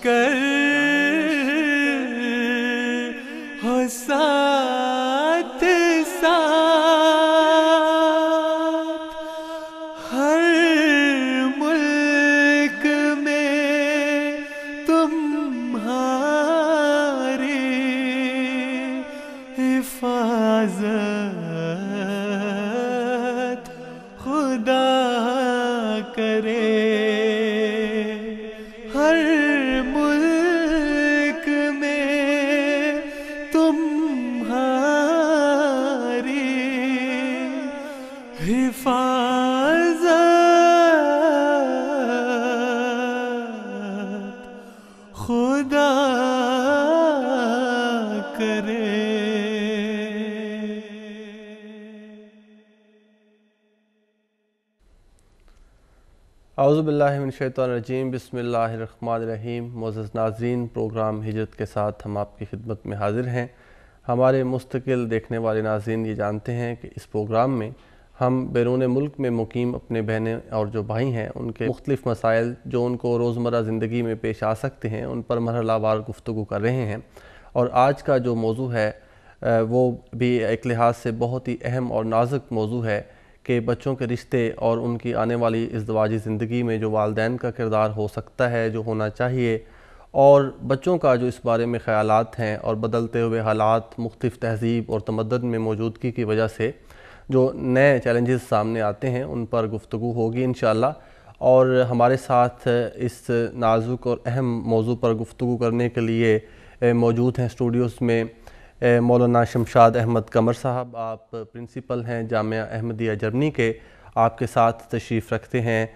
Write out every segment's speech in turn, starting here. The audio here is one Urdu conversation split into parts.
کر ہو ساتھ ساتھ، ہر ملک میں تمہاری حفاظت خدا کرے، ہر ملک میں تمہاری حفاظت خدا کرے۔ اعوذ باللہ من الشیطان الرجیم، بسم اللہ الرحمن الرحیم۔ معزز ناظرین، پروگرام ہجرت کے ساتھ ہم آپ کی خدمت میں حاضر ہیں۔ ہمارے مستقل دیکھنے والے ناظرین یہ جانتے ہیں کہ اس پروگرام میں ہم بیرون ملک میں مقیم اپنے بہنیں اور جو بھائی ہیں ان کے مختلف مسائل جو ان کو روزمرہ زندگی میں پیش آ سکتے ہیں ان پر مرحلہ وار گفتگو کر رہے ہیں، اور آج کا جو موضوع ہے وہ بھی ایک لحاظ سے بہت ہی اہم اور نازک موضوع ہے کہ بچوں کے رشتے اور ان کی آنے والی ازدواجی زندگی میں جو والدین کا کردار ہو سکتا ہے، جو ہونا چاہیے، اور بچوں کا جو اس بارے میں خیالات ہیں، اور بدلتے ہوئے حالات، مختلف تہذیب اور تمدن میں موجودگی کی وجہ سے جو نئے چیلنجز سامنے آتے ہیں ان پر گفتگو ہوگی انشاءاللہ۔ اور ہمارے ساتھ اس نازک اور اہم موضوع پر گفتگو کرنے کے لیے موجود ہیں اسٹوڈیوز میں مولانا شمشاد احمد قمر صاحب، آپ پرنسپل ہیں جامعہ احمدیہ جرمنی کے، آپ کے ساتھ تشریف رکھتے ہیں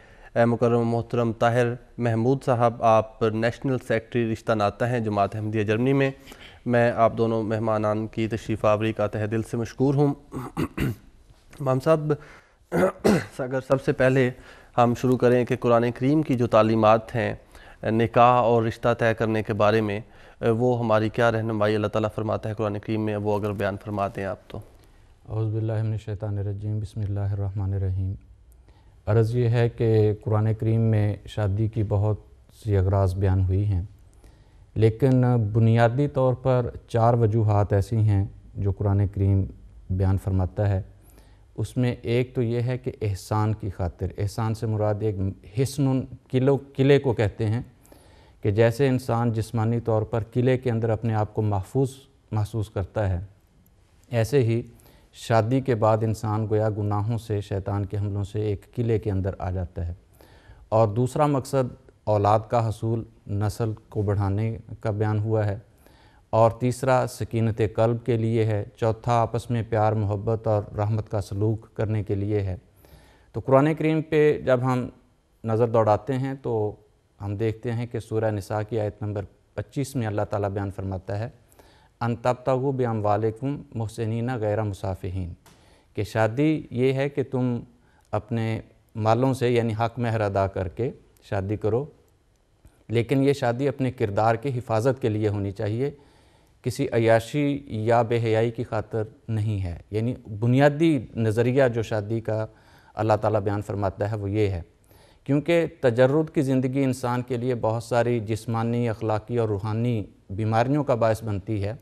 مکرم محترم طاہر محمود صاحب، آپ نیشنل سیکرٹری رشتہ ناطہ ہیں جماعت احمدیہ جرمنی میں۔ میں آپ دونوں مہمانان کی تشریف آوری کا تہ دل سے مشکور ہوں۔ امام صاحب، اگر سب سے پہلے ہم شروع کریں کہ قرآن کریم کی جو تعلیمات ہیں نکاح اور رشتہ طے کرنے کے بارے میں، وہ ہماری کیا رہنمائی اللہ تعالیٰ فرماتا ہے قرآن کریم میں، وہ اگر بیان فرماتے ہیں آپ تو۔ اعوذ باللہ من الشیطان الرجیم، بسم اللہ الرحمن الرحیم۔ عرض یہ ہے کہ قرآن کریم میں شادی کی بہت سی اغراض بیان ہوئی ہیں، لیکن بنیادی طور پر 4 وجوہات ایسی ہیں جو قرآن کریم بیان فرماتا ہے۔ اس میں ایک تو یہ ہے کہ احسان کی خاطر، احسان سے مراد ایک حصن قلعے کو کہتے ہیں کہ جیسے انسان جسمانی طور پر قلعے کے اندر اپنے آپ کو محفوظ محسوس کرتا ہے، ایسے ہی شادی کے بعد انسان گویا گناہوں سے، شیطان کے حملوں سے ایک قلعے کے اندر آ جاتا ہے۔ اور دوسرا مقصد اولاد کا حصول، نسل کو بڑھانے کا بیان ہوا ہے، اور تیسرا سکینت قلب کے لیے ہے، چوتھا آپس میں پیار، محبت اور رحمت کا سلوک کرنے کے لیے ہے۔ تو قرآن کریم پہ جب ہم نظر دوڑاتے ہیں تو ہم دیکھتے ہیں کہ سورہ نساء کی آیت نمبر 25 میں اللہ تعالیٰ بیان فرماتا ہے ان تبتغوا باموالکم محسنین غیر مسافحین، کہ شادی یہ ہے کہ تم اپنے مالوں سے یعنی حق مہر ادا کر کے شادی کرو، لیکن یہ شادی اپنے کردار کی حفاظت کے لیے ہونی چاہیے، کسی عیاشی یا بے حیائی کی خاطر نہیں ہے۔ یعنی بنیادی نظریہ جو شادی کا اللہ تعالیٰ بیان فرماتا ہے وہ یہ ہے، کیونکہ تجرد کی زندگی انسان کے لیے بہت ساری جسمانی، اخلاقی اور روحانی بیماریوں کا باعث بنتی ہے،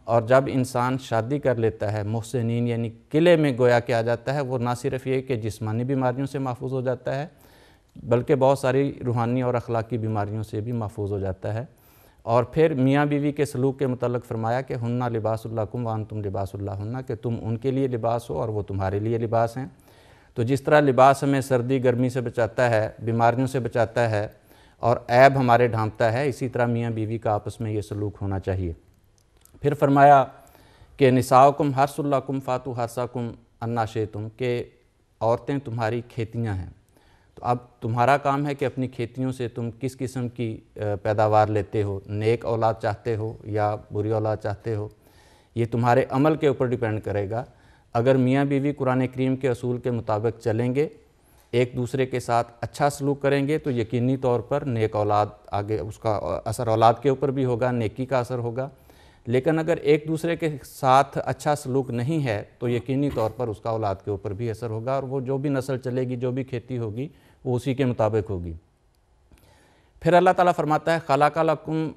اور جب انسان شادی کر لیتا ہے محسنین یعنی قلعے میں گویا کہ آ جاتا ہے، وہ نہ صرف یہ کہ جسمانی بیماریوں سے محفوظ ہو جاتا ہے بلکہ بہت ساری روحانی اور اخلاقی بیماریوں سے بھی محفوظ ہو جاتا ہے۔ اور پھر میاں بیوی کے سلوک کے متعلق فرمایا کہ ہنہ لباس لکم وانتم لباس لہن، کہ تم ان کے لیے لباس ہو اور وہ تمہارے لیے لباس ہیں۔ تو جس طرح لباس ہمیں سردی گرمی سے بچاتا ہے، بیماریوں سے بچاتا ہے اور عیب ہمارے ڈھانپتا ہے، اسی طرح میاں بیوی کا آپس میں یہ سلوک ہونا چاہیے۔ پھر فرمایا کہ نساؤکم حرث لکم فاتوا حرثکم انا شئتم، کہ عورتیں تمہاری کھیتیاں ہیں، تو اب تمہارا کام ہے کہ اپنی کھیتیوں سے تم کس قسم کی پیداوار لیتے ہو، نیک اولاد چاہتے ہو یا بری اولاد چاہتے ہو، یہ تمہارے عمل کے اوپر ڈیپینڈ کرے گا۔ اگر میاں بیوی قرآن کریم کے اصول کے مطابق چلیں گے، ایک دوسرے کے ساتھ اچھا سلوک کریں گے، تو یقینی طور پر نیک اولاد آگے اس کا اثر اولاد کے اوپر بھی ہوگا، نیکی کا اثر ہوگا۔ لیکن اگر ایک دوسرے کے ساتھ اچھا سلوک نہیں ہے تو یقینی طور پر اس کا اولاد کے اوپر بھی اثر ہوگا، اور وہ جو بھی نسل چلے گی، جو بھی کھیتی ہوگی، وہ اسی کے مطابق ہوگی۔ پھر اللہ تعالیٰ فرماتا ہے خلق لکم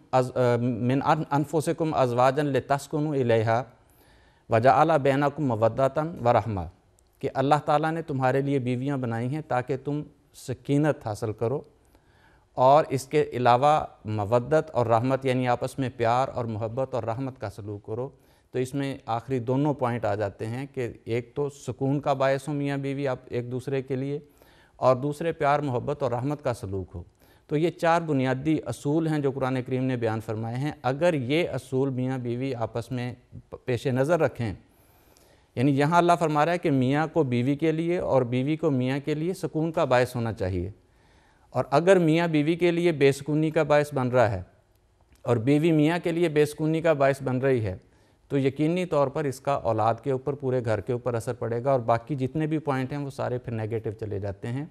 من انفسکم ازواجا لتسکنوا الیہا وجعل بینکم مودۃ ورحمہ، کہ اللہ تعالیٰ نے تمہارے لیے بیویاں بنائی ہیں تاکہ تم سکینت حاصل کرو، اور اس کے علاوہ مودت اور رحمت یعنی آپس میں پیار اور محبت اور رحمت کا سلوک کرو۔ تو اس میں آخری دونوں پوائنٹ آ جاتے ہیں کہ ایک تو سکون کا باعث ہو میاں بیوی آپ ایک دوسرے کے لیے، اور دوسرے پیار محبت اور رحمت کا سلوک ہو۔ تو یہ 4 بنیادی اصول ہیں جو قرآن کریم نے بیان فرمائے ہیں۔ اگر یہ اصول میاں بیوی آپس میں پیش نظر رکھیں، یعنی یہاں اللہ فرما رہا ہے کہ میاں کو بیوی کے لیے اور بیوی کو میاں کے لیے سکون کا باعث ہونا چاہیے، اور اگر میاں بیوی کے لیے بے سکونی کا باعث بن رہا ہے اور بیوی میاں کے لیے بے سکونی کا باعث بن رہی ہے، تو یقینی طور پر اس کا اولاد کے اوپر، پورے گھر کے اوپر اثر پڑے گا، اور باقی جتنے بھی پوائنٹ ہیں وہ سارے پھر نیگیٹو چلے جاتے ہیں۔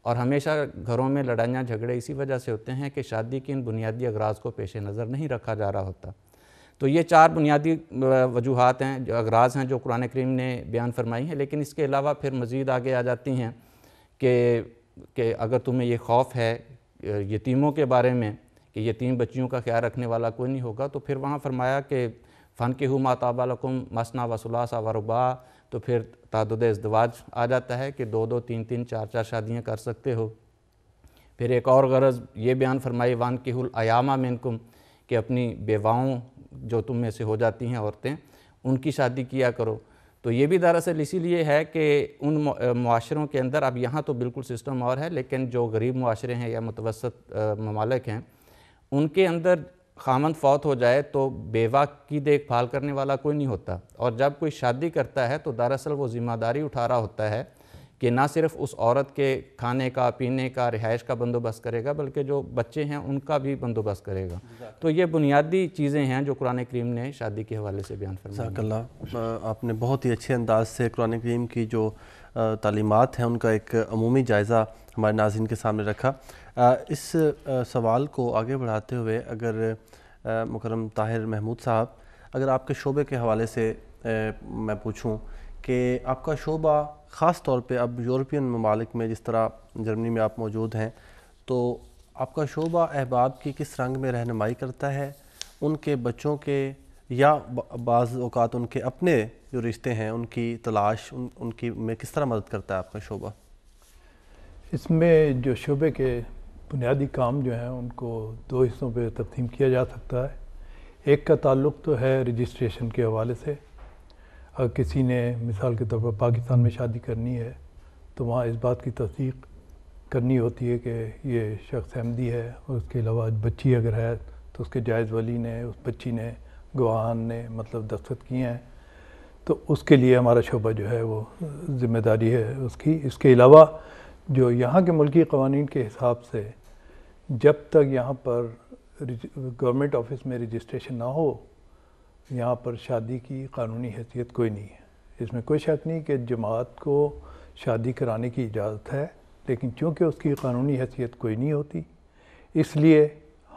اور ہمیشہ گھروں میں لڑائیاں جھگڑے اسی وجہ سے ہوتے ہیں کہ شادی کے ان بنیادی اغراض کو پیش نظر نہیں رکھا جا رہا ہوتا۔ تو یہ 4 بنیادی وجوہات ہیں، جو اغراض ہیں جو قرآن کریم نے بیان فرمائی ہیں، لیکن اس کے علاوہ پھر مزید آگے آ جاتی ہیں کہ اگر تمہیں یہ خوف ہے یتیموں کے بارے میں کہ یتیم بچیوں کا خیال رکھنے والا کوئی نہیں ہوگا، تو پھر وہاں فرمایا کہ فَانْكِحُوا مَا طَابَ لَكُم مَثْنَىٰ وَثُلَاثَ وَرُبَاعَ، تو پھر تعدد ازدواج آ جاتا ہے کہ 2 2 3 3 4 4 شادیاں کر سکتے ہو۔ پھر ایک اور غرض یہ بیان فرمائی وَانْكِحُوا الْأَيَامَ مِنْكُمْ، کہ اپنی بیواؤں جو تم میں سے ہو جاتی ہیں عورتیں، ان کی شادی کیا کرو۔ تو یہ بھی دراصل اسی لیے ہے کہ ان معاشروں کے اندر، اب یہاں تو بالکل سسٹم اور ہے، لیکن جو غریب معاشرے ہیں یا متوسط ممالک ہیں، ان کے اندر خامند فوت ہو جائے تو بیوہ کی دیکھ بھال کرنے والا کوئی نہیں ہوتا، اور جب کوئی شادی کرتا ہے تو دراصل وہ ذمہ داری اٹھا رہا ہوتا ہے کہ نہ صرف اس عورت کے کھانے کا، پینے کا، رہائش کا بندوبست کرے گا، بلکہ جو بچے ہیں ان کا بھی بندوبست کرے گا۔ تو یہ بنیادی چیزیں ہیں جو قرآن کریم نے شادی کے حوالے سے بیان فرمائی۔ جزاک اللہ، آپ نے بہت ہی اچھے انداز سے قرآن کریم کی جو تعلیمات ہیں ان کا ایک عمومی جائزہ ہمارے ناظرین کے سامنے رکھا۔ اس سوال کو آگے بڑھاتے ہوئے اگر مکرم طاہر محمود صاحب، اگر آپ کے شعبے کے حوالے سے میں پوچھوں کہ آپ کا شعبہ خاص طور پہ اب یورپین ممالک میں، جس طرح جرمنی میں آپ موجود ہیں، تو آپ کا شعبہ احباب کی کس رنگ میں رہنمائی کرتا ہے، ان کے بچوں کے یا بعض اوقات ان کے اپنے جو رشتے ہیں ان کی تلاش ان کی میں کس طرح مدد کرتا ہے آپ کا شعبہ؟ اس میں جو شعبے کے بنیادی کام جو ہیں ان کو 2 حصوں پہ تقسیم کیا جا سکتا ہے۔ ایک کا تعلق تو ہے رجسٹریشن کے حوالے سے، اگر کسی نے مثال کے طور پر پاکستان میں شادی کرنی ہے تو وہاں اس بات کی تصدیق کرنی ہوتی ہے کہ یہ شخص احمدی ہے، اور اس کے علاوہ بچی اگر ہے تو اس کے جائز ولی نے، اس بچی نے، گواہان نے مطلب دستخط کیے ہیں، تو اس کے لیے ہمارا شعبہ جو ہے وہ ذمہ داری ہے اس کی۔ اس کے علاوہ جو یہاں کے ملکی قوانین کے حساب سے جب تک یہاں پر گورنمنٹ آفس میں رجسٹریشن نہ ہو، یہاں پر شادی کی قانونی حیثیت کوئی نہیں ہے۔ اس میں کوئی شک نہیں کہ جماعت کو شادی کرانے کی اجازت ہے، لیکن چونکہ اس کی قانونی حیثیت کوئی نہیں ہوتی، اس لیے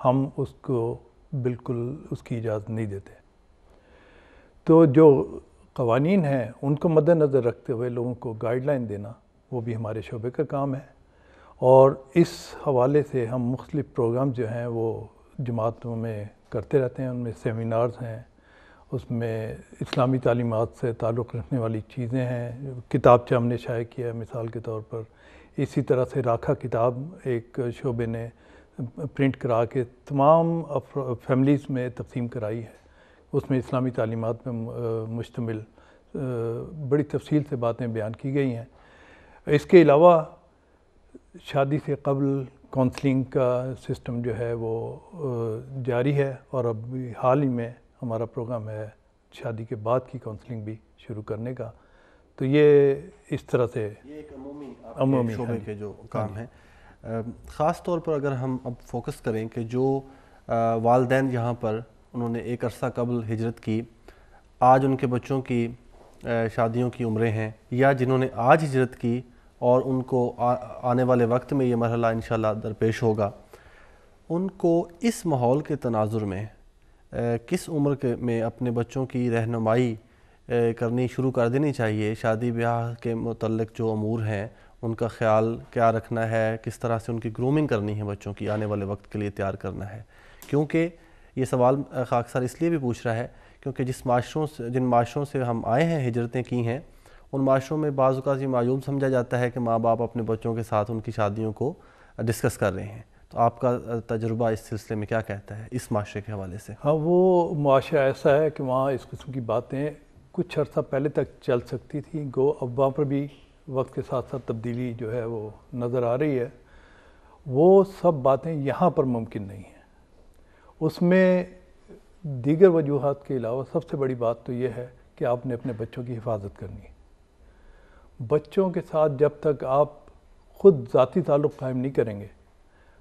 ہم اس کو بالکل اس کی اجازت نہیں دیتے۔ تو جو قوانین ہیں ان کو مد نظر رکھتے ہوئے لوگوں کو گائیڈ لائن دینا وہ بھی ہمارے شعبے کا کام ہے، اور اس حوالے سے ہم مختلف پروگرام جو ہیں وہ جماعتوں میں کرتے رہتے ہیں۔ ان میں سیمینارز ہیں، اس میں اسلامی تعلیمات سے تعلق رکھنے والی چیزیں ہیں، کتابچہ ہم نے شائع کیا ہے مثال کے طور پر۔ اسی طرح سے راکھا کتاب ایک شعبے نے پرنٹ کرا کے تمام فیملیز میں تقسیم کرائی ہے، اس میں اسلامی تعلیمات پہ مشتمل بڑی تفصیل سے باتیں بیان کی گئی ہیں۔ اس کے علاوہ شادی سے قبل کونسلنگ کا سسٹم جو ہے وہ جاری ہے، اور اب حال ہی میں ہمارا پروگرام ہے شادی کے بعد کی کونسلنگ بھی شروع کرنے کا۔ تو یہ اس طرح سے یہ ایک عمومی شعبے کے جو کام ہیں۔ خاص طور پر اگر ہم اب فوکس کریں کہ جو والدین یہاں پر انہوں نے ایک عرصہ قبل ہجرت کی، آج ان کے بچوں کی شادیوں کی عمریں ہیں، یا جنہوں نے آج ہجرت کی اور ان کو آنے والے وقت میں یہ مرحلہ انشاءاللہ درپیش ہوگا، ان کو اس ماحول کے تناظر میں کس عمر میں اپنے بچوں کی رہنمائی کرنی شروع کر دینی چاہیے؟ شادی بیاہ کے متعلق جو امور ہیں ان کا خیال کیا رکھنا ہے، کس طرح سے ان کی گرومنگ کرنی ہے بچوں کی آنے والے وقت کے لیے تیار کرنا ہے؟ کیونکہ یہ سوال خاکسار اس لیے بھی پوچھ رہا ہے کیونکہ جن معاشروں سے ہم آئے ہیں، ہجرتیں کی ہیں، ان معاشروں میں بعض اوقات یہ معیوب سمجھا جاتا ہے کہ ماں باپ اپنے بچوں کے ساتھ ان کی شادیوں کو ڈسکس کر رہے ہیں. تو آپ کا تجربہ اس سلسلے میں کیا کہتا ہے اس معاشرے کے حوالے سے؟ ہاں، وہ معاشرہ ایسا ہے کہ وہاں اس قسم کی باتیں کچھ عرصہ پہلے تک چل سکتی تھیں، گو اب وہاں پر بھی وقت کے ساتھ ساتھ تبدیلی جو ہے وہ نظر آ رہی ہے. وہ سب باتیں یہاں پر ممکن نہیں ہیں. اس میں دیگر وجوہات کے علاوہ سب سے بڑی بات تو یہ ہے کہ آپ نے اپنے بچوں کی حفاظت کرنی ہے. بچوں کے ساتھ جب تک آپ خود ذاتی تعلق قائم نہیں کریں گے،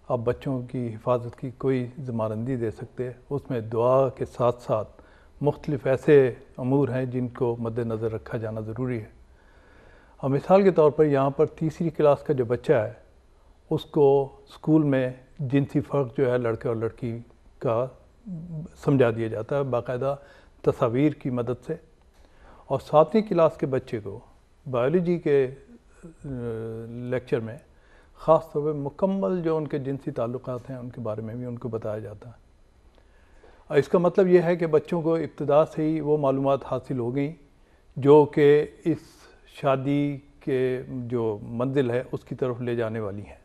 آپ بچوں کی حفاظت کی کوئی ضمانبندی دے سکتے. اس میں دعا کے ساتھ ساتھ مختلف ایسے امور ہیں جن کو مد نظر رکھا جانا ضروری ہے. اب مثال کے طور پر یہاں پر تیسری کلاس کا جو بچہ ہے اس کو اسکول میں جنسی فرق جو ہے لڑکے اور لڑکی کا سمجھا دیا جاتا ہے باقاعدہ تصاویر کی مدد سے. اور 7ویں کلاس کے بچے کو بایولوجی کے لیکچر میں خاص طور پہ مکمل جو ان کے جنسی تعلقات ہیں ان کے بارے میں بھی ان کو بتایا جاتا ہے. اور اس کا مطلب یہ ہے کہ بچوں کو ابتدا سے ہی وہ معلومات حاصل ہو گئیں جو کہ اس شادی کے جو منزل ہے اس کی طرف لے جانے والی ہیں.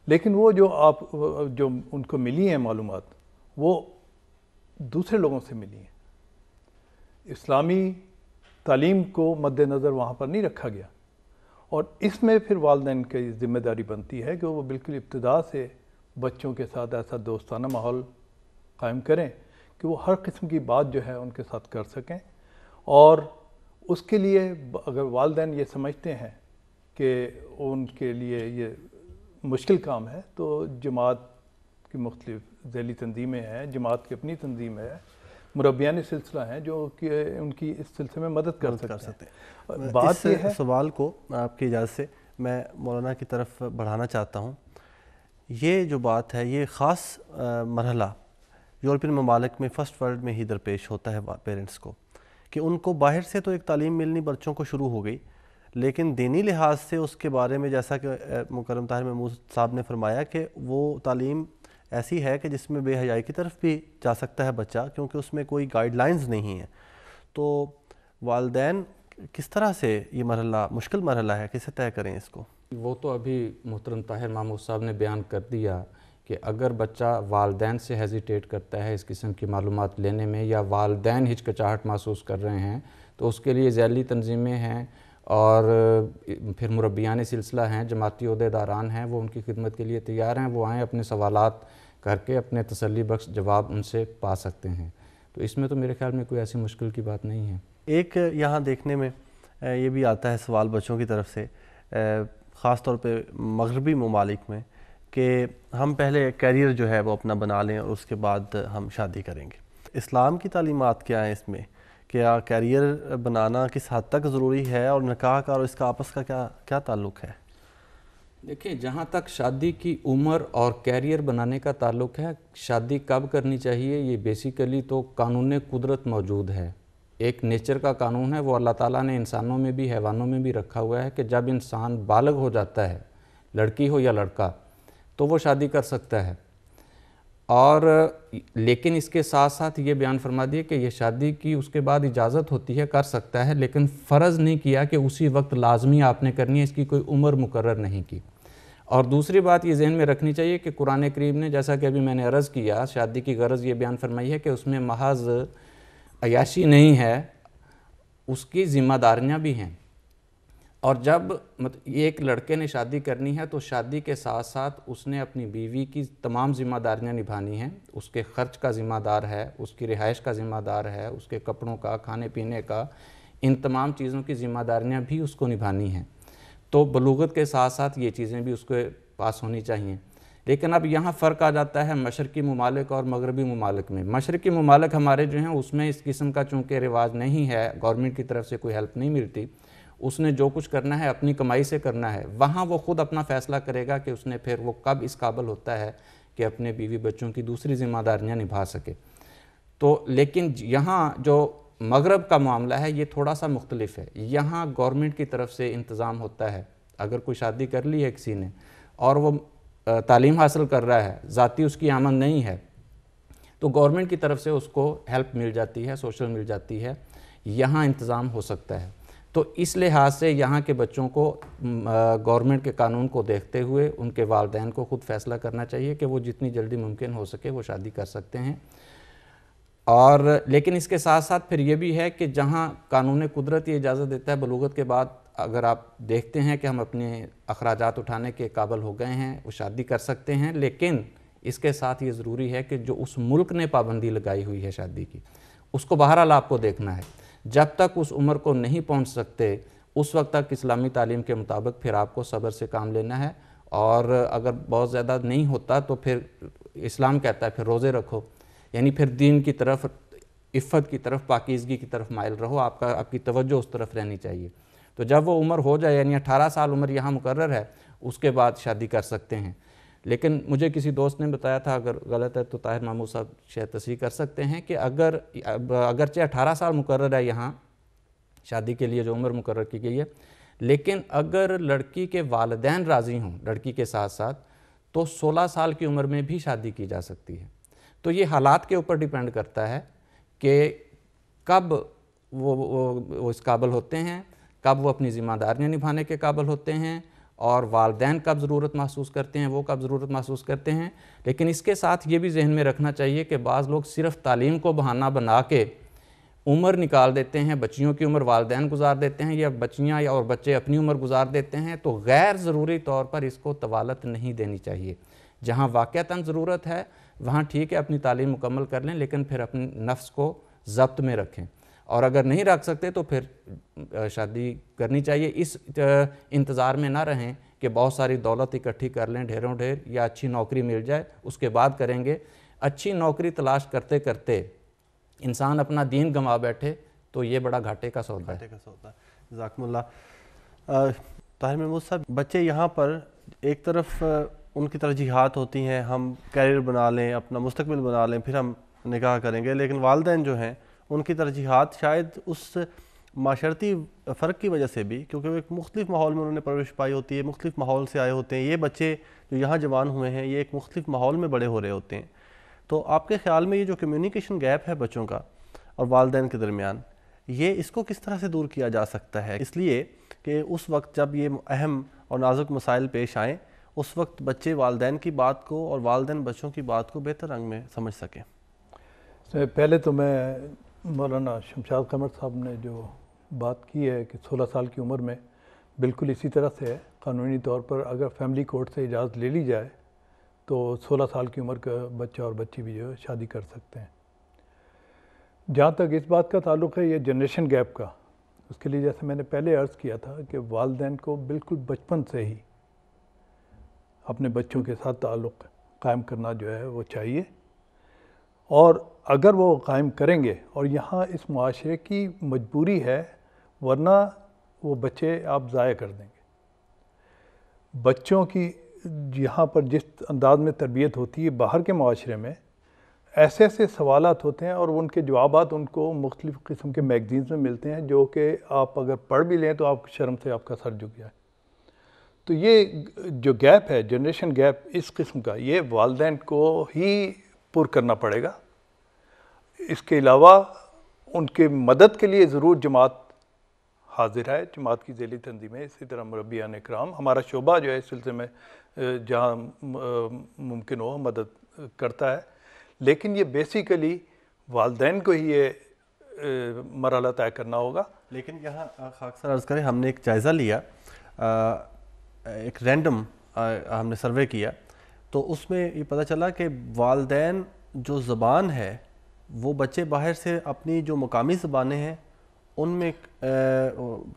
لیکن وہ جو ان کو ملی ہیں معلومات وہ دوسرے لوگوں سے ملی ہیں. اسلامی تعلیم کو مد نظر وہاں پر نہیں رکھا گیا. اور اس میں پھر والدین کی ذمہ داری بنتی ہے کہ وہ بالکل ابتدا سے بچوں کے ساتھ ایسا دوستانہ ماحول قائم کریں کہ وہ ہر قسم کی بات جو ہے ان کے ساتھ کر سکیں. اور اس کے لیے اگر والدین یہ سمجھتے ہیں کہ ان کے لیے یہ مشکل کام ہے تو جماعت کی مختلف ذیلی تنظیمیں ہیں، جماعت کی اپنی تنظیم ہے، مربیان سلسلہ ہیں جو کہ ان کی اس سلسلے میں مدد کر سکتے ہیں. بات یہ ہے، سوال کو آپ کی اجازت سے میں مولانا کی طرف بڑھانا چاہتا ہوں. یہ جو بات ہے یہ خاص مرحلہ یورپین ممالک میں فرسٹ ورلڈ میں ہی درپیش ہوتا ہے پیرنٹس کو کہ ان کو باہر سے تو ایک تعلیم ملنی بچوں کو شروع ہو گئی، لیکن دینی لحاظ سے اس کے بارے میں جیسا کہ مکرم طاہر محمود صاحب نے فرمایا کہ وہ تعلیم ایسی ہے کہ جس میں بے حیائی کی طرف بھی جا سکتا ہے بچہ کیونکہ اس میں کوئی گائیڈ لائنز نہیں ہیں. تو والدین کس طرح سے یہ مرحلہ مشکل مرحلہ ہے کیسے طے کریں اس کو؟ وہ تو ابھی محترم طاہر محمود صاحب نے بیان کر دیا کہ اگر بچہ والدین سے ہیزیٹیٹ کرتا ہے اس قسم کی معلومات لینے میں یا والدین ہچکچاہٹ محسوس کر رہے ہیں تو اس کے لیے ذیلی تنظیمیں ہیں اور پھر مربیان سلسلہ ہیں، جماعتی عہدیداران ہیں، وہ ان کی خدمت کے لیے تیار ہیں. وہ آئیں اپنے سوالات کر کے اپنے تسلی بخش جواب ان سے پا سکتے ہیں. تو اس میں تو میرے خیال میں کوئی ایسی مشکل کی بات نہیں ہے. ایک یہاں دیکھنے میں یہ بھی آتا ہے سوال بچوں کی طرف سے خاص طور پہ مغربی ممالک میں کہ ہم پہلے کیریئر جو ہے وہ اپنا بنا لیں اور اس کے بعد ہم شادی کریں گے. اسلام کی تعلیمات کیا ہیں اس میں؟ کیا کیریئر بنانا کس حد تک ضروری ہے اور نکاح کا اور اس کا آپس کا کیا تعلق ہے؟ دیکھیں، جہاں تک شادی کی عمر اور کیریئر بنانے کا تعلق ہے، شادی کب کرنی چاہیے یہ بیسیکلی تو قانون قدرت موجود ہے. ایک نیچر کا قانون ہے، وہ اللہ تعالیٰ نے انسانوں میں بھی حیوانوں میں بھی رکھا ہوا ہے کہ جب انسان بالغ ہو جاتا ہے، لڑکی ہو یا لڑکا، تو وہ شادی کر سکتا ہے. اور لیکن اس کے ساتھ ساتھ یہ بیان فرما دیے کہ یہ شادی کی اس کے بعد اجازت ہوتی ہے، کر سکتا ہے، لیکن فرض نہیں کیا کہ اسی وقت لازمی آپ نے کرنی ہے، اس کی کوئی عمر مقرر نہیں کی. اور دوسری بات یہ ذہن میں رکھنی چاہیے کہ قرآن کریم نے جیسا کہ ابھی میں نے عرض کیا، شادی کی غرض یہ بیان فرمائی ہے کہ اس میں محض عیاشی نہیں ہے، اس کی ذمہ داریاں بھی ہیں. اور جب ایک لڑکے نے شادی کرنی ہے تو شادی کے ساتھ ساتھ اس نے اپنی بیوی کی تمام ذمہ داریاں نبھانی ہیں. اس کے خرچ کا ذمہ دار ہے، اس کی رہائش کا ذمہ دار ہے، اس کے کپڑوں کا، کھانے پینے کا، ان تمام چیزوں کی ذمہ داریاں بھی اس کو نبھانی ہیں. تو بلوغت کے ساتھ ساتھ یہ چیزیں بھی اس کے پاس ہونی چاہیے. لیکن اب یہاں فرق آ جاتا ہے مشرقی ممالک اور مغربی ممالک میں. مشرقی ممالک ہمارے جو ہیں اس میں اس قسم کا چونکہ رواج نہیں ہے، گورنمنٹ کی طرف سے کوئی ہیلپ نہیں ملتی، اس نے جو کچھ کرنا ہے اپنی کمائی سے کرنا ہے. وہاں وہ خود اپنا فیصلہ کرے گا کہ اس نے پھر وہ کب اس قابل ہوتا ہے کہ اپنے بیوی بچوں کی دوسری ذمہ داریاں نبھا سکے. تو لیکن یہاں جو مغرب کا معاملہ ہے یہ تھوڑا سا مختلف ہے. یہاں گورنمنٹ کی طرف سے انتظام ہوتا ہے اگر کوئی شادی کر لی ہے کسی نے اور وہ تعلیم حاصل کر رہا ہے، ذاتی اس کی آمد نہیں ہے، تو گورنمنٹ کی طرف سے اس کو ہیلپ مل جاتی ہے، سوشل مل جاتی ہے، یہاں انتظام ہو سکتا ہے۔ تو اس لحاظ سے یہاں کے بچوں کو گورنمنٹ کے قانون کو دیکھتے ہوئے ان کے والدین کو خود فیصلہ کرنا چاہیے کہ وہ جتنی جلدی ممکن ہو سکے وہ شادی کر سکتے ہیں۔ اور لیکن اس کے ساتھ ساتھ پھر یہ بھی ہے کہ جہاں قانون قدرت یہ اجازت دیتا ہے، بلوغت کے بعد اگر آپ دیکھتے ہیں کہ ہم اپنے اخراجات اٹھانے کے قابل ہو گئے ہیں، وہ شادی کر سکتے ہیں، لیکن اس کے ساتھ یہ ضروری ہے کہ جو اس ملک نے پابندی لگائی ہوئی ہے شادی کی، اس کو بہرحال آپ کو دیکھنا ہے۔ جب تک اس عمر کو نہیں پہنچ سکتے اس وقت تک اسلامی تعلیم کے مطابق پھر آپ کو صبر سے کام لینا ہے، اور اگر بہت زیادہ نہیں ہوتا تو پھر اسلام کہتا ہے پھر روزے رکھو، یعنی پھر دین کی طرف، عفت کی طرف، پاکیزگی کی طرف مائل رہو، آپ کی توجہ اس طرف رہنی چاہیے۔ تو جب وہ عمر ہو جائے، یعنی 18 سال عمر یہاں مقرر ہے، اس کے بعد شادی کر سکتے ہیں۔ لیکن مجھے کسی دوست نے بتایا تھا، اگر غلط ہے تو طاہر محمود صاحب شاید تصحیح کر سکتے ہیں، کہ اگرچہ 18 سال مقرر ہے یہاں شادی کے لیے جو عمر مقرر کی گئی ہے، لیکن اگر لڑکی کے والدین راضی ہوں لڑکی کے ساتھ ساتھ، تو 16 سال کی عمر میں بھی شادی کی جا سکتی ہے۔ تو یہ حالات کے اوپر ڈیپینڈ کرتا ہے کہ کب وہ اس قابل ہوتے ہیں، کب وہ اپنی ذمہ داریاں نبھانے کے قابل ہوتے ہیں، اور والدین کب ضرورت محسوس کرتے ہیں، وہ کب ضرورت محسوس کرتے ہیں۔ لیکن اس کے ساتھ یہ بھی ذہن میں رکھنا چاہیے کہ بعض لوگ صرف تعلیم کو بہانہ بنا کے عمر نکال دیتے ہیں، بچیوں کی عمر والدین گزار دیتے ہیں، یا بچیاں اور بچے اپنی عمر گزار دیتے ہیں، تو غیر ضروری طور پر اس کو طوالت نہیں دینی چاہیے۔ جہاں واقعتاً ضرورت ہے وہاں ٹھیک ہے اپنی تعلیم مکمل کر لیں، لیکن پھر اپنے نفس کو ضبط میں رکھیں، اور اگر نہیں رکھ سکتے تو پھر شادی کرنی چاہیے۔ اس انتظار میں نہ رہیں کہ بہت ساری دولت اکٹھی کر لیں ڈھیروں ڈھیر، یا اچھی نوکری مل جائے اس کے بعد کریں گے۔ اچھی نوکری تلاش کرتے کرتے انسان اپنا دین گنوا بیٹھے تو یہ بڑا گھاٹے کا سودا ہے۔ جزاکم اللہ۔ طاہر محمود صاحب، بچے یہاں پر ایک طرف ان کی ترجیحات ہوتی ہیں، ہم کیریئر بنا لیں، اپنا مستقبل بنا لیں، پھر ہم نکاح کریں گے، لیکن والدین جو ہیں ان کی ترجیحات شاید اس معاشرتی فرق کی وجہ سے بھی، کیونکہ وہ ایک مختلف ماحول میں انہوں نے پرورش پائی ہوتی ہے، مختلف ماحول سے آئے ہوتے ہیں، یہ بچے جو یہاں جوان ہوئے ہیں یہ ایک مختلف ماحول میں بڑے ہو رہے ہوتے ہیں، تو آپ کے خیال میں یہ جو کمیونیکیشن گیپ ہے بچوں کا اور والدین کے درمیان، یہ اس کو کس طرح سے دور کیا جا سکتا ہے؟ اس لیے کہ اس وقت جب یہ اہم اور نازک مسائل پیش آئیں، اس وقت بچے والدین کی بات کو اور والدین بچوں کی بات کو بہتر رنگ میں سمجھ سکیں۔ پہلے تو میں مولانا شمشاد قمر صاحب نے جو بات کی ہے کہ 16 سال کی عمر میں، بالکل اسی طرح سے ہے۔ قانونی طور پر اگر فیملی کورٹ سے اجازت لے لی جائے تو 16 سال کی عمر کا بچہ اور بچی بھی جو ہے شادی کر سکتے ہیں۔ جہاں تک اس بات کا تعلق ہے یہ جنریشن گیپ کا، اس کے لیے جیسے میں نے پہلے عرض کیا تھا کہ والدین کو بالکل بچپن سے ہی اپنے بچوں کے ساتھ تعلق قائم کرنا جو ہے وہ چاہیے، اور اگر وہ قائم کریں گے، اور یہاں اس معاشرے کی مجبوری ہے، ورنہ وہ بچے آپ ضائع کر دیں گے۔ بچوں کی یہاں پر جس انداز میں تربیت ہوتی ہے باہر کے معاشرے میں، ایسے ایسے سوالات ہوتے ہیں اور ان کے جوابات ان کو مختلف قسم کے میگزینز میں ملتے ہیں، جو کہ آپ اگر پڑھ بھی لیں تو آپ شرم سے آپ کا سر جھک جائے۔ تو یہ جو گیپ ہے، جنریشن گیپ اس قسم کا، یہ والدین کو ہی پر کرنا پڑے گا۔ اس کے علاوہ ان کے مدد کے لیے ضرور جماعت حاضر ہے، جماعت کی ذیلی تنظیمیں، اسی طرح مربیان اکرام، ہمارا شعبہ جو ہے اس سلسلے میں جہاں ممکن ہو مدد کرتا ہے، لیکن یہ بیسیکلی والدین کو ہی یہ مرحلہ طے کرنا ہوگا۔ لیکن یہاں خاکسار عرض کریں، ہم نے ایک جائزہ لیا، ایک رینڈم ہم نے سروے کیا، تو اس میں یہ پتہ چلا کہ والدین جو زبان ہے وہ بچے باہر سے اپنی جو مقامی زبانیں ہیں ان میں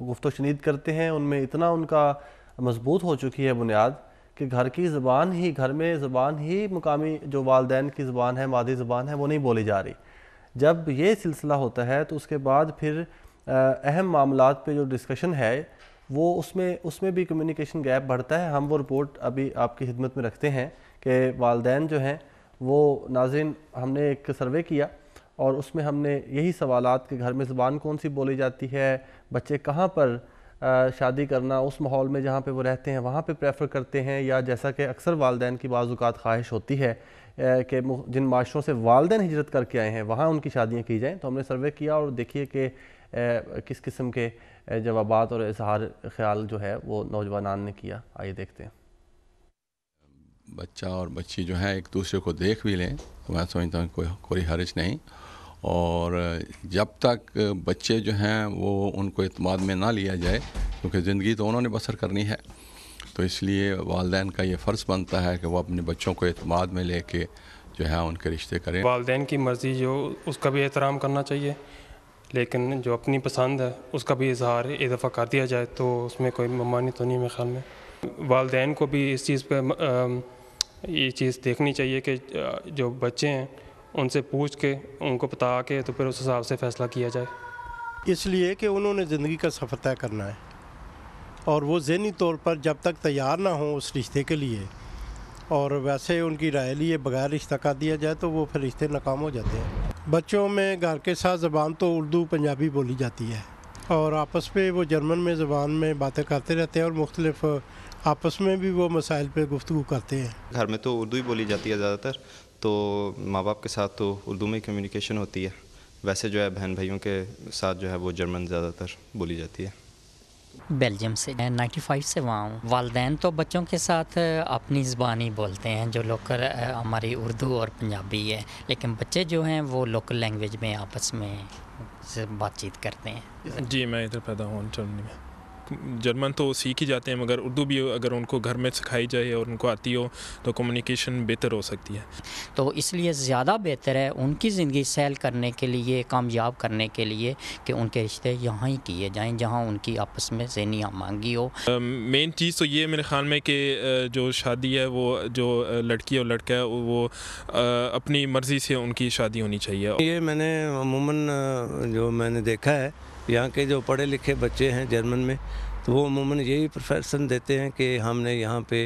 گفت و شنید کرتے ہیں، ان میں اتنا ان کا مضبوط ہو چکی ہے بنیاد کہ گھر کی زبان ہی، گھر میں زبان ہی مقامی جو والدین کی زبان ہے، مادری زبان ہے، وہ نہیں بولی جا رہی۔ جب یہ سلسلہ ہوتا ہے تو اس کے بعد پھر اہم معاملات پہ جو ڈسکشن ہے وہ اس میں بھی کمیونیکیشن گیپ بڑھتا ہے۔ ہم وہ رپورٹ ابھی آپ کی خدمت میں رکھتے ہیں کہ والدین جو ہیں وہ، ناظرین، ہم نے ایک سروے کیا اور اس میں ہم نے یہی سوالات کہ گھر میں زبان کون سی بولی جاتی ہے، بچے کہاں پر شادی کرنا اس ماحول میں جہاں پہ وہ رہتے ہیں وہاں پہ پریفر کرتے ہیں، یا جیسا کہ اکثر والدین کی بعض اوقات خواہش ہوتی ہے کہ جن معاشروں سے والدین ہجرت کر کے آئے ہیں وہاں ان کی شادیاں کی جائیں؟ تو ہم نے سروے کیا اور دیکھیے کہ کس قسم کے جوابات اور اظہار خیال جو ہے وہ نوجوانان نے کیا. آئیے دیکھتے ہیں. بچہ اور بچی جو ہے ایک دوسرے کو دیکھ بھی لیں، میں سمجھتا ہوں کوئی حرج نہیں، اور جب تک بچے جو ہیں وہ ان کو اعتماد میں نہ لیا جائے، کیونکہ زندگی تو انہوں نے بسر کرنی ہے، تو اس لیے والدین کا یہ فرض بنتا ہے کہ وہ اپنے بچوں کو اعتماد میں لے کے جو ہے ان کے رشتے کریں. والدین کی مرضی جو اس کا بھی احترام کرنا چاہیے، لیکن جو اپنی پسند ہے اس کا بھی اظہار ایک دفعہ کر دیا جائے تو اس میں کوئی ممانی تو نہیں میرے خیال میں. والدین کو بھی اس چیز پہ یہ چیز دیکھنی چاہیے کہ جو بچے ہیں ان سے پوچھ کے ان کو بتا کے تو پھر اس حساب سے فیصلہ کیا جائے. اس لیے کہ انہوں نے زندگی کا سفر طے کرنا ہے، اور وہ ذہنی طور پر جب تک تیار نہ ہوں اس رشتے کے لیے، اور ویسے ان کی رائے لیے بغیر رشتہ کر دیا جائے تو وہ پھر رشتے ناکام ہو جاتے ہیں. بچوں میں گھر کے ساتھ زبان تو اردو پنجابی بولی جاتی ہے، اور آپس پہ وہ جرمن میں زبان میں باتیں کرتے رہتے ہیں، اور مختلف آپس میں بھی وہ مسائل پہ گفتگو کرتے ہیں. گھر میں تو اردو ہی بولی جاتی ہے زیادہ تر، تو ماں باپ کے ساتھ تو اردو میں کمیونیکیشن ہوتی ہے. ویسے جو ہے بہن بھائیوں کے ساتھ جو ہے وہ جرمن زیادہ تر بولی جاتی ہے. بیلجیم سے 95 سے وہاں ہوں. والدین تو بچوں کے ساتھ اپنی زبان ہی بولتے ہیں جو لوکل ہماری اردو اور پنجابی ہے، لیکن بچے جو ہیں وہ لوکل لینگویج میں آپس میں بات چیت کرتے ہیں. جی میں ادھر پیدا ہوں جرمنی میں. جرمن تو سیکھ ہی جاتے ہیں، مگر اردو بھی اگر ان کو گھر میں سکھائی جائے اور ان کو آتی ہو تو کمیونیکیشن بہتر ہو سکتی ہے. تو اس لیے زیادہ بہتر ہے ان کی زندگی سیل کرنے کے لیے، کامیاب کرنے کے لیے، کہ ان کے رشتے یہاں ہی کیے جائیں جہاں ان کی آپس میں ذہنی ہم آہنگی ہو. مین چیز تو یہ میرے خیال میں کہ جو شادی ہے وہ جو لڑکی اور لڑکا ہے وہ اپنی مرضی سے ان کی شادی ہونی چاہیے. یہ میں نے عموماً جو میں نے دیکھا ہے یہاں کے جو پڑھے لکھے بچے ہیں جرمن میں، تو وہ عموماً یہی پریفریشن دیتے ہیں کہ ہم نے یہاں پہ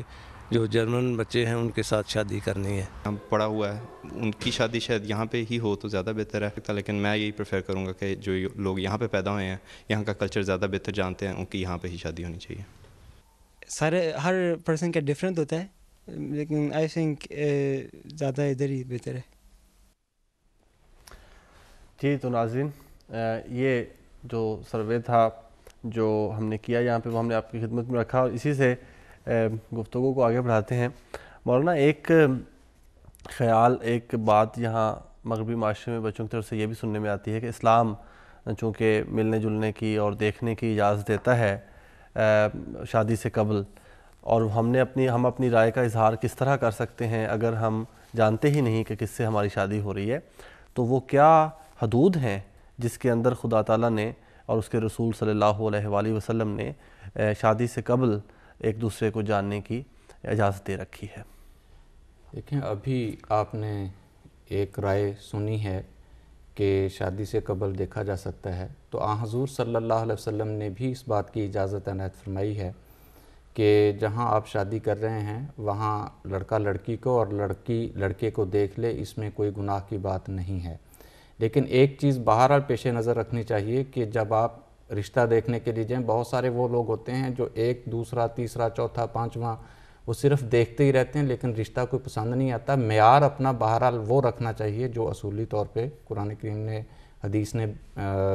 جو جرمن بچے ہیں ان کے ساتھ شادی کرنی ہے. ہم پڑھا ہوا ہے، ان کی شادی شاید یہاں پہ ہی ہو تو زیادہ بہتر ہے، لیکن میں یہی پریفر کروں گا کہ جو لوگ یہاں پہ پیدا ہوئے ہیں، یہاں کا کلچر زیادہ بہتر جانتے ہیں، ان کی یہاں پہ ہی شادی ہونی چاہیے. سارے ہر پرسن کا ڈفرینٹ ہوتا ہے، لیکن آئی تھنک زیادہ ادھر ہی بہتر ہے. جی تو ناظرین، یہ جو سروے تھا جو ہم نے کیا یہاں پہ وہ ہم نے آپ کی خدمت میں رکھا، اور اسی سے گفتگو کو آگے بڑھاتے ہیں. مولانا ایک خیال، ایک بات یہاں مغربی معاشرے میں بچوں کی طرف سے یہ بھی سننے میں آتی ہے کہ اسلام چونکہ ملنے جلنے کی اور دیکھنے کی اجازت دیتا ہے شادی سے قبل، اور ہم اپنی رائے کا اظہار کس طرح کر سکتے ہیں اگر ہم جانتے ہی نہیں کہ کس سے ہماری شادی ہو رہی ہے، تو وہ کیا حدود ہیں جس کے اندر خدا تعالیٰ نے اور اس کے رسول صلی اللہ علیہ وآلہ وسلم نے شادی سے قبل ایک دوسرے کو جاننے کی اجازت دے رکھی ہے؟ دیکھیں، ابھی آپ نے ایک رائے سنی ہے کہ شادی سے قبل دیکھا جا سکتا ہے، تو آن حضور صلی اللہ علیہ وسلم نے بھی اس بات کی اجازت عنایت فرمائی ہے کہ جہاں آپ شادی کر رہے ہیں وہاں لڑکا لڑکی کو اور لڑکی لڑکے کو دیکھ لے، اس میں کوئی گناہ کی بات نہیں ہے. لیکن ایک چیز بہرحال پیش نظر رکھنی چاہیے کہ جب آپ رشتہ دیکھنے کے لیے جائیں، بہت سارے وہ لوگ ہوتے ہیں جو ایک دوسرا تیسرا چوتھا پانچواں وہ صرف دیکھتے ہی رہتے ہیں لیکن رشتہ کوئی پسند نہیں آتا. معیار اپنا بہرحال وہ رکھنا چاہیے جو اصولی طور پہ قرآن کریم نے، حدیث نے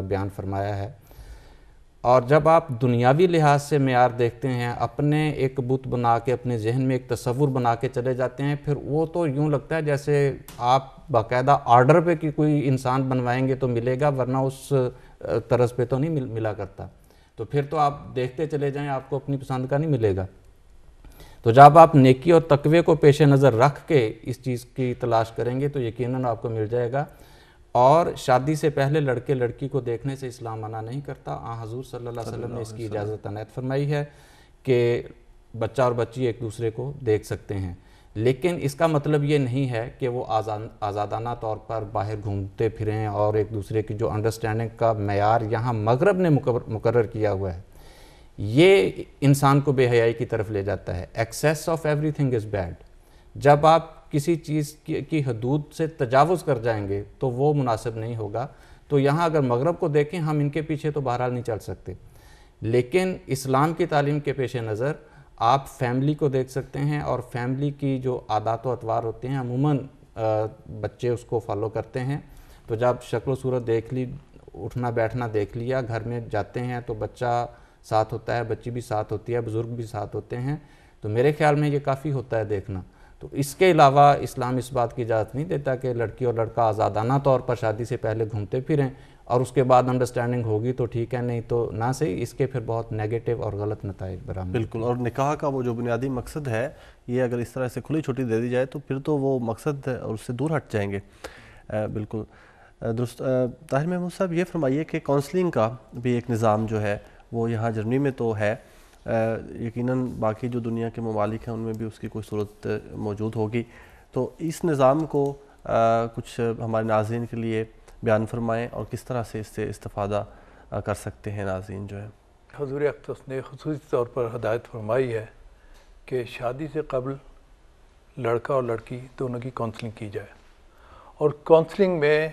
بیان فرمایا ہے. اور جب آپ دنیاوی لحاظ سے معیار دیکھتے ہیں، اپنے ایک بت بنا کے اپنے ذہن میں ایک تصور بنا کے چلے جاتے ہیں، پھر وہ تو یوں لگتا ہے جیسے آپ باقاعدہ آرڈر پہ کہ کوئی انسان بنوائیں گے تو ملے گا، ورنہ اس طرز پہ تو نہیں ملا کرتا. تو پھر تو آپ دیکھتے چلے جائیں، آپ کو اپنی پسند کا نہیں ملے گا. تو جب آپ نیکی اور تقوی کو پیش نظر رکھ کے اس چیز کی تلاش کریں گے تو یقیناً آپ کو مل جائے گا. اور شادی سے پہلے لڑکے لڑکی کو دیکھنے سے اسلام منع نہیں کرتا. آن حضور صلی اللہ علیہ وسلم نے اس کی اجازت عنایت فرمائی ہے کہ بچہ اور بچی ایک دوسرے کو دیکھ سکتے ہیں، لیکن اس کا مطلب یہ نہیں ہے کہ وہ آزادانہ طور پر باہر گھومتے پھریں. اور ایک دوسرے کی جو انڈرسٹینڈنگ کا معیار یہاں مغرب نے مقرر کیا ہوا ہے، یہ انسان کو بے حیائی کی طرف لے جاتا ہے. Access of every thing is bad. جب آپ کسی چیز کی حدود سے تجاوز کر جائیں گے تو وہ مناسب نہیں ہوگا. تو یہاں اگر مغرب کو دیکھیں، ہم ان کے پیچھے تو بہرحال نہیں چل سکتے، لیکن اسلام کی تعلیم کے پیش نظر آپ فیملی کو دیکھ سکتے ہیں، اور فیملی کی جو عادات و اطوار ہوتے ہیں عموماً بچے اس کو فالو کرتے ہیں. تو جب شکل و صورت دیکھ لی، اٹھنا بیٹھنا دیکھ لیا، گھر میں جاتے ہیں تو بچہ ساتھ ہوتا ہے، بچی بھی ساتھ ہوتی ہے، بزرگ بھی ساتھ ہوتے ہیں، تو میرے خیال میں یہ کافی ہوتا ہے دیکھنا. تو اس کے علاوہ اسلام اس بات کی اجازت نہیں دیتا کہ لڑکی اور لڑکا آزادانہ طور پر شادی سے پہلے گھومتے پھریں، اور اس کے بعد انڈرسٹینڈنگ ہوگی تو ٹھیک ہے، نہیں تو نہ صحیح. اس کے پھر بہت نیگیٹو اور غلط نتائج برآمد. بالکل. اور نکاح کا وہ جو بنیادی مقصد ہے، یہ اگر اس طرح سے کھلی چھٹی دے دی جائے تو پھر تو وہ مقصد اور اس سے دور ہٹ جائیں گے. بالکل درست. طاہر محمود صاحب، یہ فرمائیے کہ کونسلنگ کا بھی ایک نظام جو ہے وہ یہاں جرمنی میں تو ہے، یقیناً باقی جو دنیا کے ممالک ہیں ان میں بھی اس کی کوئی صورت موجود ہوگی، تو اس نظام کو کچھ ہمارے ناظرین کے لیے بیان فرمائیں اور کس طرح سے اس سے استفادہ کر سکتے ہیں ناظرین جو ہے. حضور اقدس نے خصوصی طور پر ہدایت فرمائی ہے کہ شادی سے قبل لڑکا اور لڑکی دونوں کی کونسلنگ کی جائے، اور کونسلنگ میں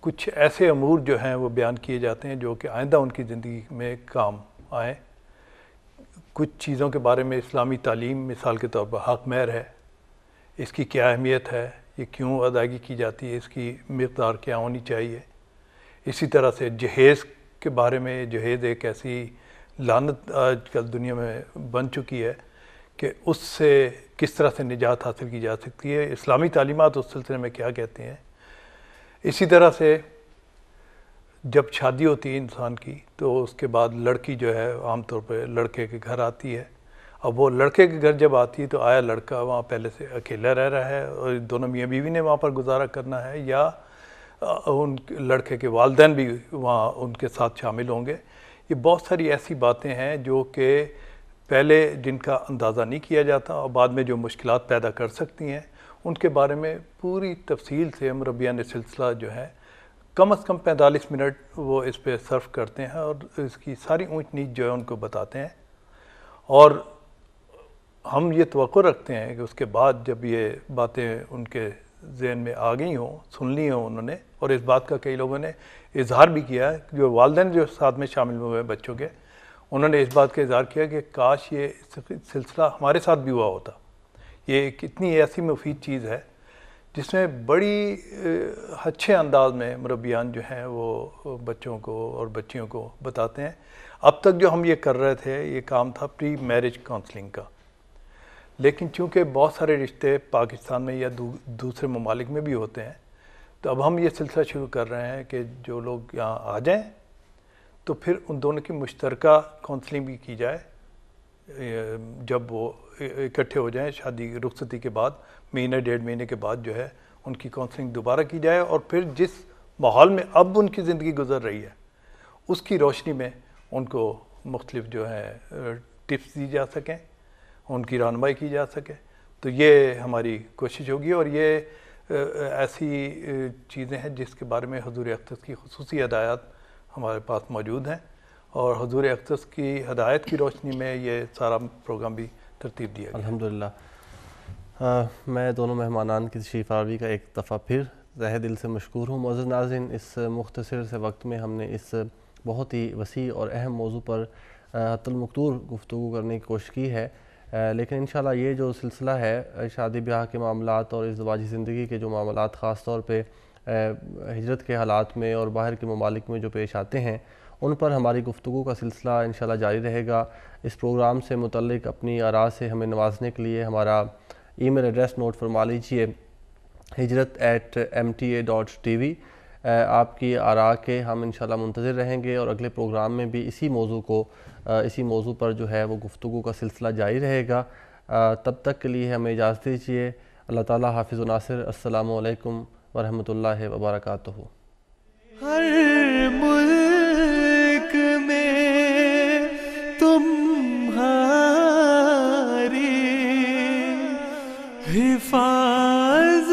کچھ ایسے امور جو ہیں وہ بیان کیے جاتے ہیں جو کہ آئندہ ان کی زندگی میں کام آئیں. کچھ چیزوں کے بارے میں اسلامی تعلیم مثال کے طور پر حق مہر ہے، اس کی کیا اہمیت ہے، یہ کیوں ادائیگی کی جاتی ہے، اس کی مقدار کیا ہونی چاہیے. اسی طرح سے جہیز کے بارے میں، جہیز ایک ایسی لعنت آج کل دنیا میں بن چکی ہے کہ اس سے کس طرح سے نجات حاصل کی جا سکتی ہے، اسلامی تعلیمات اس سلسلے میں کیا کہتے ہیں. اسی طرح سے جب شادی ہوتی ہے انسان کی تو اس کے بعد لڑکی جو ہے عام طور پہ لڑکے کے گھر آتی ہے. اب وہ لڑکے کے گھر جب آتی ہے تو آیا لڑکا وہاں پہلے سے اکیلا رہ رہا ہے اور دونوں میاں بیوی نے وہاں پر گزارا کرنا ہے، یا ان لڑکے کے والدین بھی وہاں ان کے ساتھ شامل ہوں گے. یہ بہت ساری ایسی باتیں ہیں جو کہ پہلے جن کا اندازہ نہیں کیا جاتا اور بعد میں جو مشکلات پیدا کر سکتی ہیں، ان کے بارے میں پوری تفصیل سے مربیان سلسلہ جو ہے کم از کم 45 منٹ وہ اس پہ صرف کرتے ہیں اور اس کی ساری اونچ نیچ جو ہے ان کو بتاتے ہیں. اور ہم یہ توقع رکھتے ہیں کہ اس کے بعد جب یہ باتیں ان کے ذہن میں آ گئی ہوں، سن لی ہوں انہوں نے، اور اس بات کا کئی لوگوں نے اظہار بھی کیا ہے، جو والدین جو ساتھ میں شامل ہوئے ہیں بچوں کے، انہوں نے اس بات کا اظہار کیا کہ کاش یہ سلسلہ ہمارے ساتھ بھی ہوا ہوتا. یہ ایک اتنی ایسی مفید چیز ہے جس میں بڑی اچھے انداز میں مربیان جو ہیں وہ بچوں کو اور بچیوں کو بتاتے ہیں. اب تک جو ہم یہ کر رہے تھے یہ کام تھا پری میرج کاؤنسلنگ کا، لیکن چونکہ بہت سارے رشتے پاکستان میں یا دوسرے ممالک میں بھی ہوتے ہیں، تو اب ہم یہ سلسلہ شروع کر رہے ہیں کہ جو لوگ یہاں آ جائیں تو پھر ان دونوں کی مشترکہ کاؤنسلنگ بھی کی جائے. جب وہ اکٹھے ہو جائیں شادی رخصتی کے بعد، مہینہ ڈیڑھ مہینے کے بعد جو ہے ان کی کاؤنسلنگ دوبارہ کی جائے، اور پھر جس ماحول میں اب ان کی زندگی گزر رہی ہے اس کی روشنی میں ان کو مختلف جو ہے ٹپس دی جا سکیں، ان کی رہنمائی کی جا سکے. تو یہ ہماری کوشش ہوگی، اور یہ ایسی چیزیں ہیں جس کے بارے میں حضور اقدس کی خصوصی ہدایات ہمارے پاس موجود ہیں، اور حضور اقدس کی ہدایت کی روشنی میں یہ سارا پروگرام بھی ترتیب دیا گیا. الحمدللہ. میں دونوں مہمانان کی تشریف آوری کا ایک دفعہ پھر تہہ دل سے مشکور ہوں. معزز ناظرین، اس مختصر سے وقت میں ہم نے اس بہت ہی وسیع اور اہم موضوع پر حتی المقدور گفتگو کرنے کی کوشش کی ہے، لیکن انشاءاللہ یہ جو سلسلہ ہے شادی بیاہ کے معاملات اور ازدواجی زندگی کے جو معاملات خاص طور پہ ہجرت کے حالات میں اور باہر کے ممالک میں جو پیش آتے ہیں، ان پر ہماری گفتگو کا سلسلہ انشاءاللہ جاری رہے گا. اس پروگرام سے متعلق اپنی آراء سے ہمیں نوازنے کے لیے ہمارا ای میل ایڈریس نوٹ فرما لیجیے، hijrat@mta.tv. آپ کی آراء کے ہم انشاءاللہ منتظر رہیں گے، اور اگلے پروگرام میں بھی اسی موضوع پر جو ہے وہ گفتگو کا سلسلہ جاری رہے گا. تب تک کے لیے ہمیں اجازت دیجیے. اللہ تعالیٰ حافظ و ناصر. السلام علیکم ورحمۃ اللہ وبرکاتہ. ہر ملک میں تمہاری حفاظت